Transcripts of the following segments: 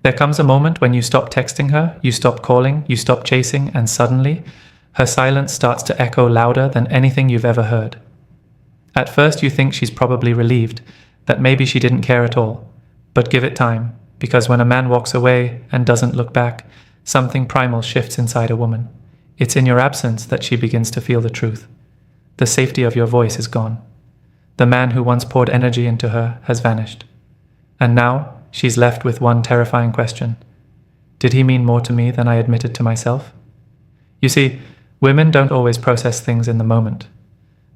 There comes a moment when you stop texting her, you stop calling, you stop chasing, and suddenly, her silence starts to echo louder than anything you've ever heard. At first you think she's probably relieved, that maybe she didn't care at all. But give it time, because when a man walks away and doesn't look back, something primal shifts inside a woman. It's in your absence that she begins to feel the truth. The safety of your voice is gone. The man who once poured energy into her has vanished. And now, she's left with one terrifying question. Did he mean more to me than I admitted to myself? You see, women don't always process things in the moment.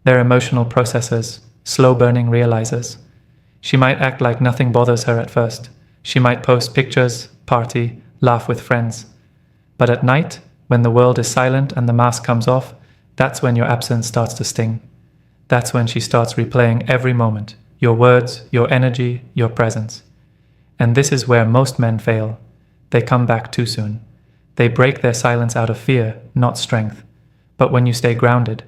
They're emotional processors, slow-burning realizers. She might act like nothing bothers her at first. She might post pictures, party, laugh with friends. But at night, when the world is silent and the mask comes off, that's when your absence starts to sting. That's when she starts replaying every moment, your words, your energy, your presence. And this is where most men fail. They come back too soon. They break their silence out of fear, not strength. But when you stay grounded,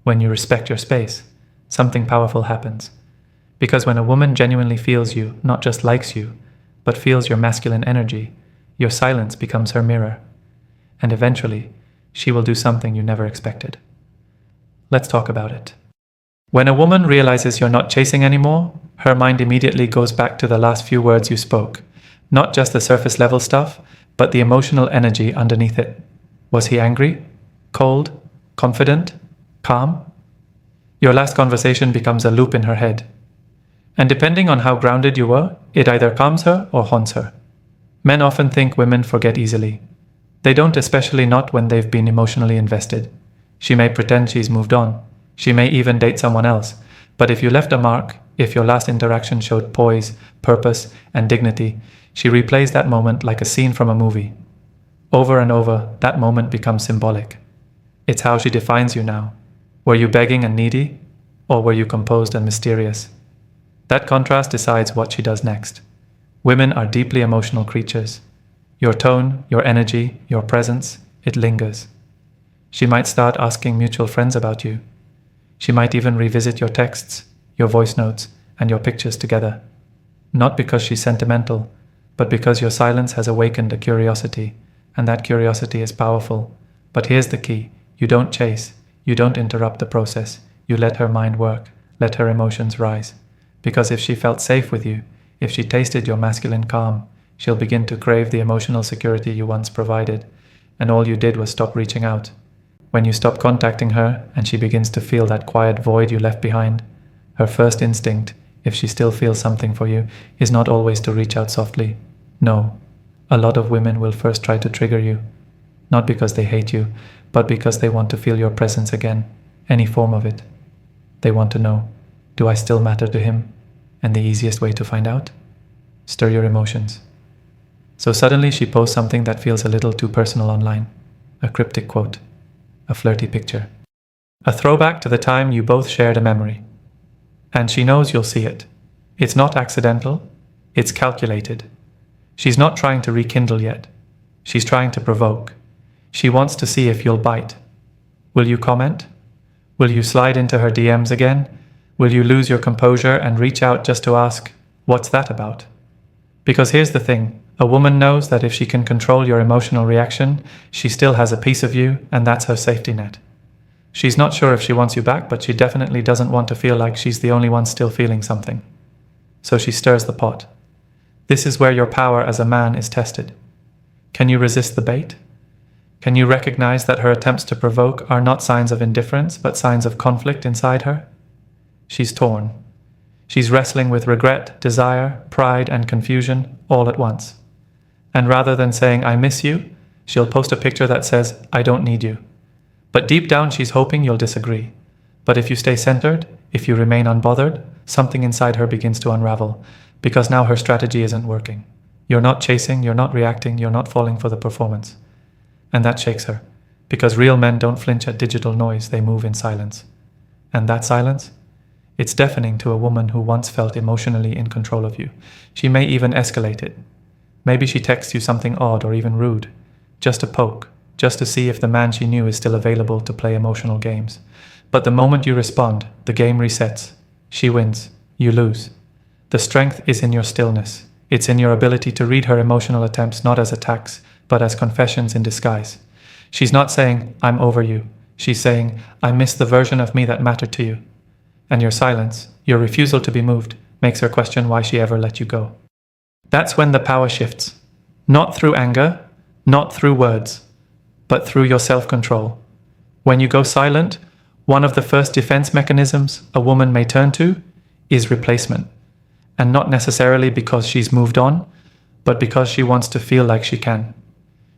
when you respect your space, something powerful happens. Because when a woman genuinely feels you, not just likes you, but feels your masculine energy, your silence becomes her mirror. And eventually, she will do something you never expected. Let's talk about it. When a woman realizes you're not chasing anymore, her mind immediately goes back to the last few words you spoke. Not just the surface level stuff, but the emotional energy underneath it. Was he angry? Cold? Confident? Calm? Your last conversation becomes a loop in her head. And depending on how grounded you were, it either calms her or haunts her. Men often think women forget easily. They don't, especially not when they've been emotionally invested. She may pretend she's moved on. She may even date someone else. But if you left a mark, if your last interaction showed poise, purpose, and dignity, she replays that moment like a scene from a movie. Over and over, that moment becomes symbolic. It's how she defines you now. Were you begging and needy, or were you composed and mysterious? That contrast decides what she does next. Women are deeply emotional creatures. Your tone, your energy, your presence, it lingers. She might start asking mutual friends about you. She might even revisit your texts, your voice notes, and your pictures together. Not because she's sentimental, but because your silence has awakened a curiosity, and that curiosity is powerful. But here's the key. You don't chase. You don't interrupt the process. You let her mind work. Let her emotions rise. Because if she felt safe with you, if she tasted your masculine calm, she'll begin to crave the emotional security you once provided, and all you did was stop reaching out. When you stop contacting her and she begins to feel that quiet void you left behind, her first instinct, if she still feels something for you, is not always to reach out softly. No, a lot of women will first try to trigger you, not because they hate you, but because they want to feel your presence again, any form of it. They want to know, do I still matter to him? And the easiest way to find out? Stir your emotions. So suddenly she posts something that feels a little too personal online. A cryptic quote. A flirty picture. A throwback to the time you both shared a memory. And she knows you'll see it. It's not accidental. It's calculated. She's not trying to rekindle yet. She's trying to provoke. She wants to see if you'll bite. Will you comment? Will you slide into her DMs again? Will you lose your composure and reach out just to ask, what's that about? Because here's the thing. A woman knows that if she can control your emotional reaction, she still has a piece of you, and that's her safety net. She's not sure if she wants you back, but she definitely doesn't want to feel like she's the only one still feeling something. So she stirs the pot. This is where your power as a man is tested. Can you resist the bait? Can you recognize that her attempts to provoke are not signs of indifference, but signs of conflict inside her? She's torn. She's wrestling with regret, desire, pride, and confusion all at once. And rather than saying, I miss you, she'll post a picture that says, I don't need you. But deep down, she's hoping you'll disagree. But if you stay centered, if you remain unbothered, something inside her begins to unravel, because now her strategy isn't working. You're not chasing, you're not reacting, you're not falling for the performance. And that shakes her, because real men don't flinch at digital noise, they move in silence. And that silence? It's deafening to a woman who once felt emotionally in control of you. She may even escalate it. Maybe she texts you something odd or even rude, just a poke, just to see if the man she knew is still available to play emotional games. But the moment you respond, the game resets. She wins, you lose. The strength is in your stillness, It's in your ability to read her emotional attempts not as attacks, but as confessions in disguise. She's not saying, "I'm over you." She's saying, "I miss the version of me that mattered to you." And your silence, your refusal to be moved, makes her question why she ever let you go. That's when the power shifts. Not through anger, not through words, but through your self-control. When you go silent, one of the first defense mechanisms a woman may turn to is replacement. And not necessarily because she's moved on, but because she wants to feel like she can.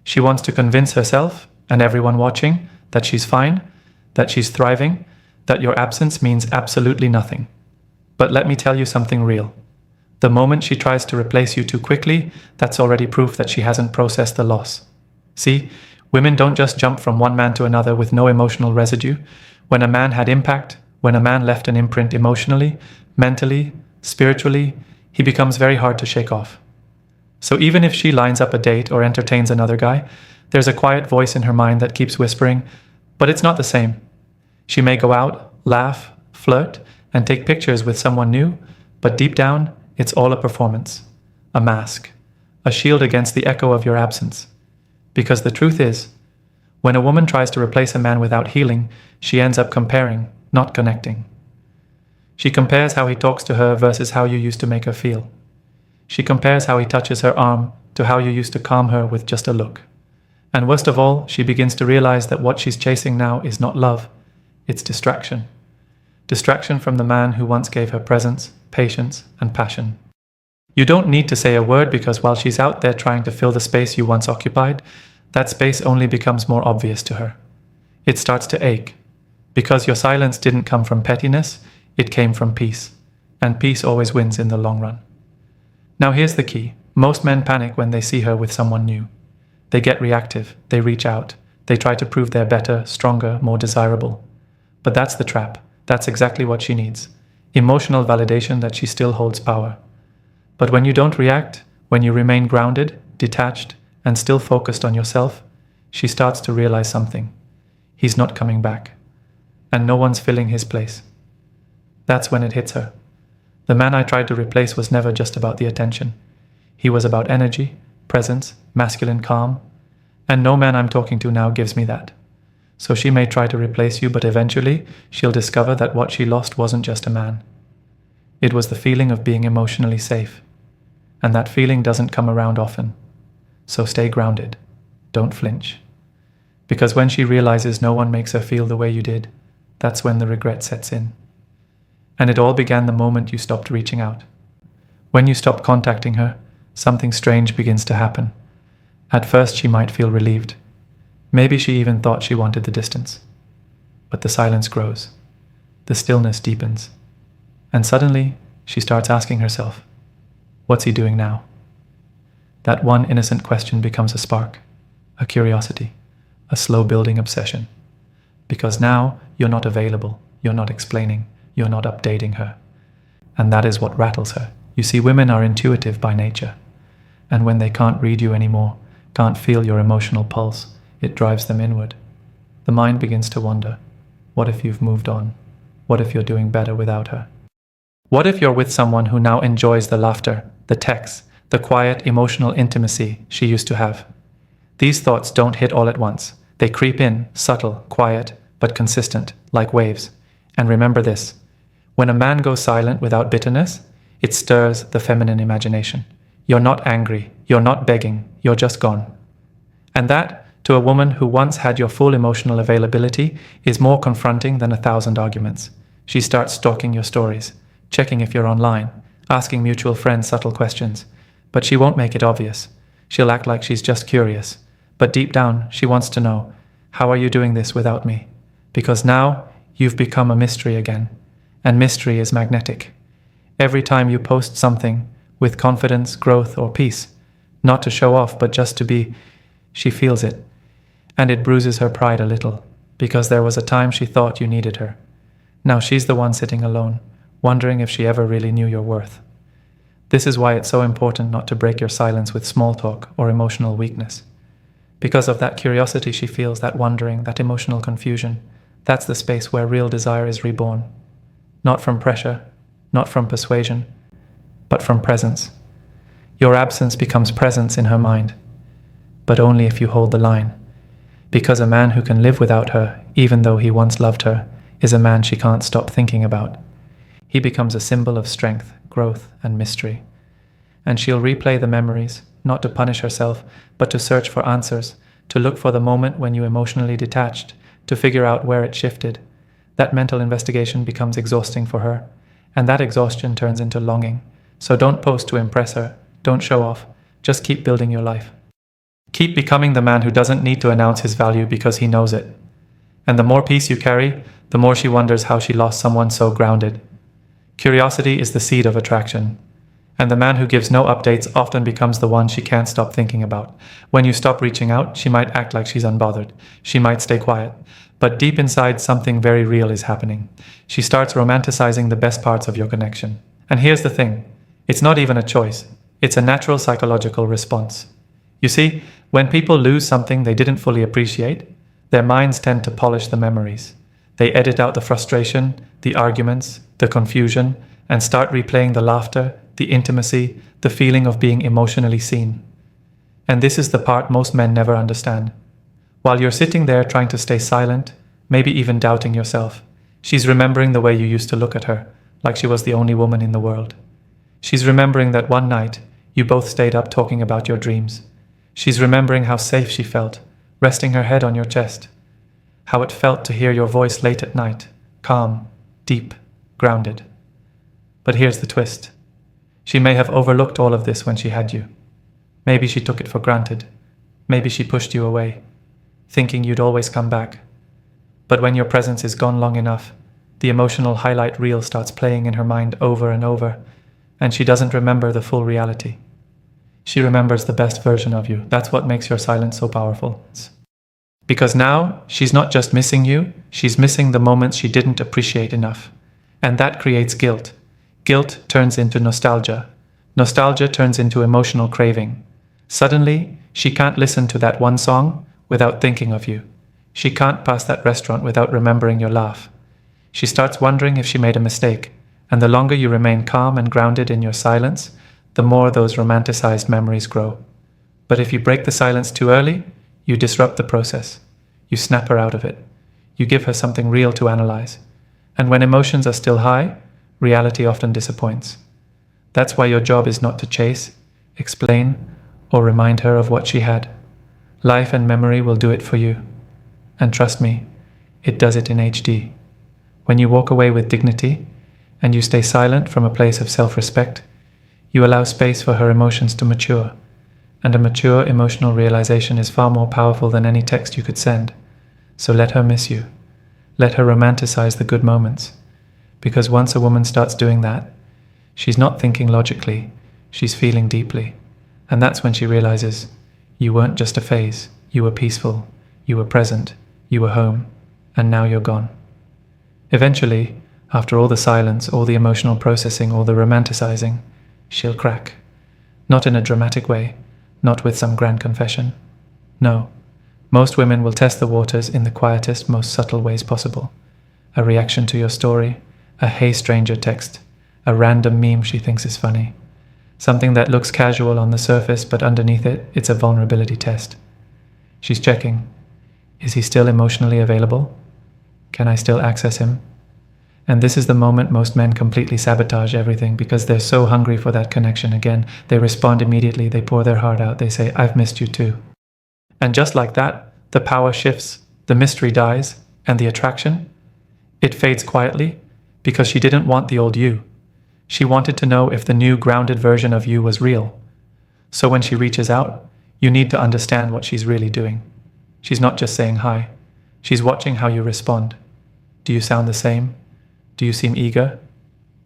She wants to convince herself and everyone watching that she's fine, that she's thriving, that your absence means absolutely nothing. But let me tell you something real. The moment she tries to replace you too quickly, that's already proof that she hasn't processed the loss. See, women don't just jump from one man to another with no emotional residue. When a man had impact, when a man left an imprint emotionally, mentally, spiritually, he becomes very hard to shake off. So even if she lines up a date or entertains another guy, there's a quiet voice in her mind that keeps whispering, but it's not the same. She may go out, laugh, flirt, and take pictures with someone new, but deep down, it's all a performance, a mask, a shield against the echo of your absence. Because the truth is, when a woman tries to replace a man without healing, she ends up comparing, not connecting. She compares how he talks to her versus how you used to make her feel. She compares how he touches her arm to how you used to calm her with just a look. And worst of all, she begins to realize that what she's chasing now is not love, it's distraction. Distraction from the man who once gave her presence, patience, and passion. You don't need to say a word because while she's out there trying to fill the space you once occupied, that space only becomes more obvious to her. It starts to ache. Because your silence didn't come from pettiness, it came from peace. And peace always wins in the long run. Now here's the key. Most men panic when they see her with someone new. They get reactive, they reach out, they try to prove they're better, stronger, more desirable. But that's the trap. That's exactly what she needs. Emotional validation that she still holds power. But when you don't react, when you remain grounded, detached, and still focused on yourself, she starts to realize something. He's not coming back. And no one's filling his place. That's when it hits her. The man I tried to replace was never just about the attention. He was about energy, presence, masculine calm. And no man I'm talking to now gives me that. So she may try to replace you, but eventually she'll discover that what she lost wasn't just a man. It was the feeling of being emotionally safe. And that feeling doesn't come around often. So stay grounded. Don't flinch. Because when she realizes no one makes her feel the way you did, that's when the regret sets in. And it all began the moment you stopped reaching out. When you stop contacting her, something strange begins to happen. At first she might feel relieved. Maybe she even thought she wanted the distance. But the silence grows. The stillness deepens. And suddenly, she starts asking herself, what's he doing now? That one innocent question becomes a spark, a curiosity, a slow-building obsession. Because now, you're not available, you're not explaining, you're not updating her. And that is what rattles her. You see, women are intuitive by nature. And when they can't read you anymore, can't feel your emotional pulse, it drives them inward. The mind begins to wonder, what if you've moved on? What if you're doing better without her? What if you're with someone who now enjoys the laughter, the texts, the quiet emotional intimacy she used to have? These thoughts don't hit all at once. They creep in, subtle, quiet, but consistent, like waves. And remember this, when a man goes silent without bitterness, it stirs the feminine imagination. You're not angry, you're not begging, you're just gone. And that, to a woman who once had your full emotional availability, is more confronting than 1,000 arguments. She starts stalking your stories, checking if you're online, asking mutual friends subtle questions. But she won't make it obvious. She'll act like she's just curious. But deep down, she wants to know, how are you doing this without me? Because now, you've become a mystery again. And mystery is magnetic. Every time you post something, with confidence, growth, or peace, not to show off, but just to be, she feels it. And it bruises her pride a little, because there was a time she thought you needed her. Now she's the one sitting alone, wondering if she ever really knew your worth. This is why it's so important not to break your silence with small talk or emotional weakness. Because of that curiosity she feels, that wondering, that emotional confusion, that's the space where real desire is reborn. Not from pressure, not from persuasion, but from presence. Your absence becomes presence in her mind, but only if you hold the line. Because a man who can live without her, even though he once loved her, is a man she can't stop thinking about. He becomes a symbol of strength, growth, and mystery. And she'll replay the memories, not to punish herself, but to search for answers, to look for the moment when you emotionally detached, to figure out where it shifted. That mental investigation becomes exhausting for her, and that exhaustion turns into longing. So don't post to impress her, don't show off, just keep building your life. Keep becoming the man who doesn't need to announce his value because he knows it. And the more peace you carry, the more she wonders how she lost someone so grounded. Curiosity is the seed of attraction. And the man who gives no updates often becomes the one she can't stop thinking about. When you stop reaching out, she might act like she's unbothered. She might stay quiet. But deep inside, something very real is happening. She starts romanticizing the best parts of your connection. And here's the thing. It's not even a choice. It's a natural psychological response. You see, when people lose something they didn't fully appreciate, their minds tend to polish the memories. They edit out the frustration, the arguments, the confusion, and start replaying the laughter, the intimacy, the feeling of being emotionally seen. And this is the part most men never understand. While you're sitting there trying to stay silent, maybe even doubting yourself, she's remembering the way you used to look at her, like she was the only woman in the world. She's remembering that one night, you both stayed up talking about your dreams. She's remembering how safe she felt, resting her head on your chest. How it felt to hear your voice late at night, calm, deep, grounded. But here's the twist. She may have overlooked all of this when she had you. Maybe she took it for granted. Maybe she pushed you away, thinking you'd always come back. But when your presence is gone long enough, the emotional highlight reel starts playing in her mind over and over, and she doesn't remember the full reality. She remembers the best version of you. That's what makes your silence so powerful. Because now, she's not just missing you, she's missing the moments she didn't appreciate enough. And that creates guilt. Guilt turns into nostalgia. Nostalgia turns into emotional craving. Suddenly, she can't listen to that one song without thinking of you. She can't pass that restaurant without remembering your laugh. She starts wondering if she made a mistake, and the longer you remain calm and grounded in your silence, the more those romanticized memories grow. But if you break the silence too early, you disrupt the process. You snap her out of it. You give her something real to analyze. And when emotions are still high, reality often disappoints. That's why your job is not to chase, explain, or remind her of what she had. Life and memory will do it for you. And trust me, it does it in HD. When you walk away with dignity, and you stay silent from a place of self-respect, you allow space for her emotions to mature. And a mature emotional realization is far more powerful than any text you could send. So let her miss you. Let her romanticize the good moments. Because once a woman starts doing that, she's not thinking logically, she's feeling deeply. And that's when she realizes, you weren't just a phase, you were peaceful, you were present, you were home, and now you're gone. Eventually, after all the silence, all the emotional processing, all the romanticizing, she'll crack. Not in a dramatic way, not with some grand confession. No, most women will test the waters in the quietest, most subtle ways possible. A reaction to your story, a "hey stranger" text, a random meme she thinks is funny. Something that looks casual on the surface, but underneath it, it's a vulnerability test. She's checking. Is he still emotionally available? Can I still access him? And this is the moment most men completely sabotage everything because they're so hungry for that connection again. They respond immediately, they pour their heart out, they say, I've missed you too. And just like that, the power shifts, the mystery dies, and the attraction, it fades quietly because she didn't want the old you. She wanted to know if the new grounded version of you was real. So when she reaches out, you need to understand what she's really doing. She's not just saying hi. She's watching how you respond. Do you sound the same? Do you seem eager?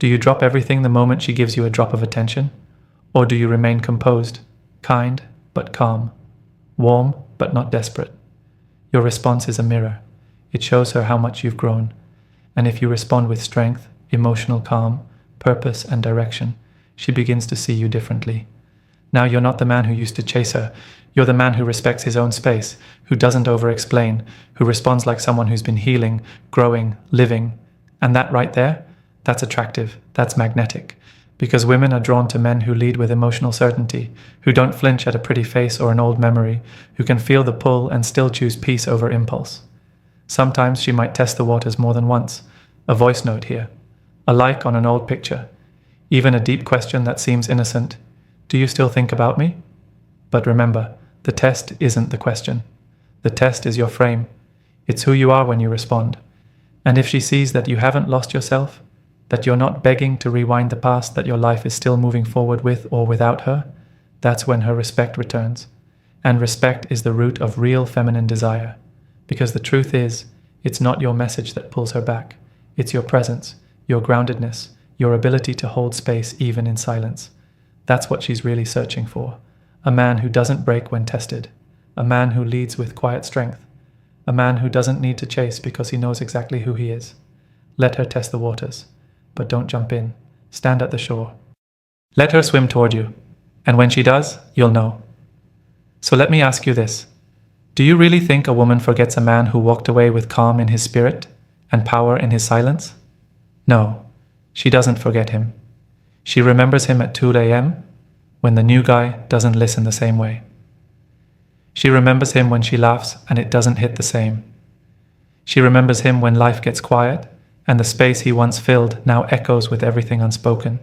Do you drop everything the moment she gives you a drop of attention? Or do you remain composed, kind but calm, warm but not desperate? Your response is a mirror. It shows her how much you've grown. And if you respond with strength, emotional calm, purpose and direction, she begins to see you differently. Now you're not the man who used to chase her. You're the man who respects his own space, who doesn't over-explain, who responds like someone who's been healing, growing, living. And that right there, that's attractive, that's magnetic. Because women are drawn to men who lead with emotional certainty, who don't flinch at a pretty face or an old memory, who can feel the pull and still choose peace over impulse. Sometimes she might test the waters more than once. A voice note here, a like on an old picture, even a deep question that seems innocent. Do you still think about me? But remember, the test isn't the question. The test is your frame. It's who you are when you respond. And if she sees that you haven't lost yourself, that you're not begging to rewind the past, that your life is still moving forward with or without her, that's when her respect returns. And respect is the root of real feminine desire. Because the truth is, it's not your message that pulls her back. It's your presence, your groundedness, your ability to hold space even in silence. That's what she's really searching for. A man who doesn't break when tested. A man who leads with quiet strength. A man who doesn't need to chase because he knows exactly who he is. Let her test the waters. But don't jump in. Stand at the shore. Let her swim toward you. And when she does, you'll know. So let me ask you this. Do you really think a woman forgets a man who walked away with calm in his spirit and power in his silence? No, she doesn't forget him. She remembers him at 2 a.m. when the new guy doesn't listen the same way. She remembers him when she laughs and it doesn't hit the same. She remembers him when life gets quiet and the space he once filled now echoes with everything unspoken.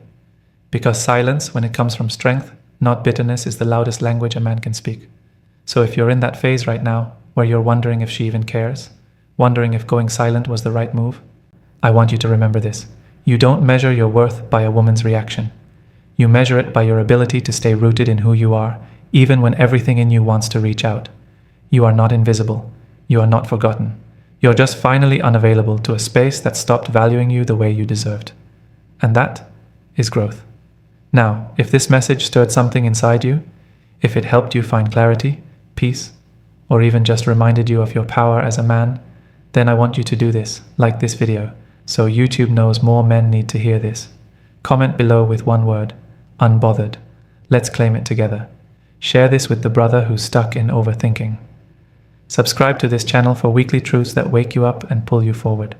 Because silence, when it comes from strength, not bitterness, is the loudest language a man can speak. So if you're in that phase right now, where you're wondering if she even cares, wondering if going silent was the right move, I want you to remember this. You don't measure your worth by a woman's reaction. You measure it by your ability to stay rooted in who you are, even when everything in you wants to reach out. You are not invisible. You are not forgotten. You're just finally unavailable to a space that stopped valuing you the way you deserved. And that is growth. Now, if this message stirred something inside you, if it helped you find clarity, peace, or even just reminded you of your power as a man, then I want you to do this, like this video, so YouTube knows more men need to hear this. Comment below with one word, unbothered. Let's claim it together. Share this with the brother who's stuck in overthinking. Subscribe to this channel for weekly truths that wake you up and pull you forward.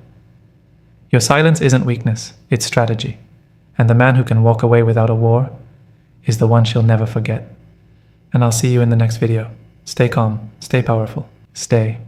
Your silence isn't weakness, it's strategy. And the man who can walk away without a war is the one she'll never forget. And I'll see you in the next video. Stay calm, stay powerful, stay